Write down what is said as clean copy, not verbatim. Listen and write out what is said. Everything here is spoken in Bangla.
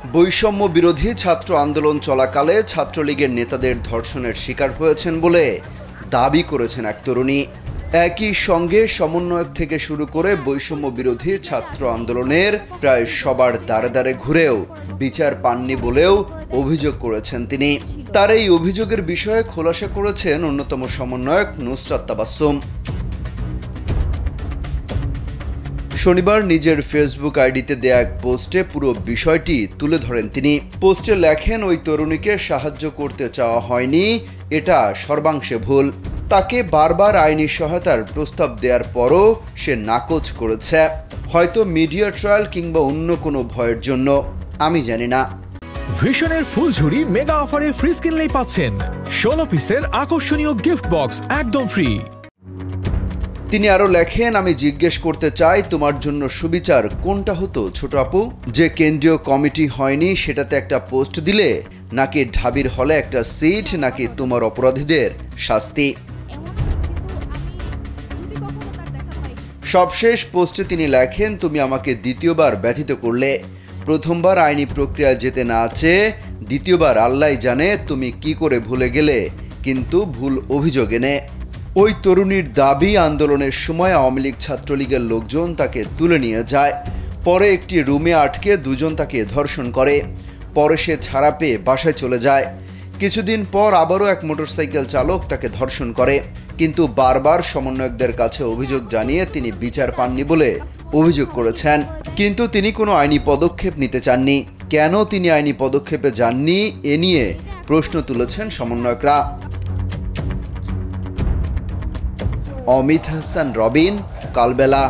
বৈষম্য বিরোধী ছাত্র আন্দোলন চলাকালে ছাত্রলীগের নেতাদের ধর্ষণের শিকার হয়েছেন বলে দাবি করেছেন এক তরুণী। একই সঙ্গে সমন্বয়ক থেকে শুরু করে বৈষম্য বিরোধী ছাত্র আন্দোলনের প্রায় সবার দ্বারে দ্বারে ঘুরেও বিচার পাননি বলেও অভিযোগ করেছেন তিনি। তার এই অভিযোগের বিষয়ে খোলাসা করেছেন অন্যতম সমন্বয়ক নুসরাত তাবাসসুম। শনিবার নিজের ফেসবুক আইডিতে দেয়া এক পোস্টে পুরো বিষয়টি তুলে ধরেন তিনি। পোস্টে লেখেন, ওই তরুণীকে সাহায্য করতে চাওয়া হয়নি, এটা সর্বাংশে ভুল। তাকে বারবার আইনি সহায়তার প্রস্তাব দেওয়ার পরও সে নাকচ করেছে, হয়তো মিডিয়া ট্রায়াল কিংবা অন্য কোনো ভয়ের জন্য, আমি জানি না। ভিশনের ফুলঝুরি মেগা অফারে ফ্রিজ কিনলেই পাচ্ছেন 16 পিসের আকর্ষণীয় গিফট বক্স একদম ফ্রি। তিনি আরো লেখেন, আমি জিজ্ঞেস করতে চাই, তোমার জন্য সুবিচার কোনটা হতো ছোট আপু? যে কেন্দ্রীয় কমিটি হয়নি সেটাতে একটা পোস্ট দিলে, নাকি ঢাবির হলে একটা সিট, নাকি তোমার অপরাধীদের শাস্তি? সবশেষ পোস্টে তিনি লেখেন, তুমি আমাকে দ্বিতীয়বার ব্যথিত করলে। প্রথমবার আইনি প্রক্রিয়া যেতে না চেয়ে দ্বিতীয়বার আল্লাহ জানে তুমি কি করে ভুলে গেলে, কিন্তু ভুল অভিযোগ এনে। ওই তরুণীর দাবি, আন্দোলনের সময় আওয়ামী লীগ ছাত্রলীগের লোকজন তাকে তুলে নিয়ে যায়। পরে একটি রুমে আটকে দুজন তাকে ধর্ষণ করে। পরে সে ছাড়া পেয়ে বাসায় চলে যায়। কিছুদিন পর আবারও এক মোটরসাইকেল চালক তাকে ধর্ষণ করে, কিন্তু বারবার সমন্বয়কদের কাছে অভিযোগ জানিয়ে তিনি বিচার পাননি বলে অভিযোগ করেছেন। কিন্তু তিনি কোনো আইনি পদক্ষেপ নিতে চাননি। কেন তিনি আইনি পদক্ষেপে যাননি, এ নিয়ে প্রশ্ন তুলেছেন সমন্বয়করা। অমিত হাসান রবিন, কালবেলা।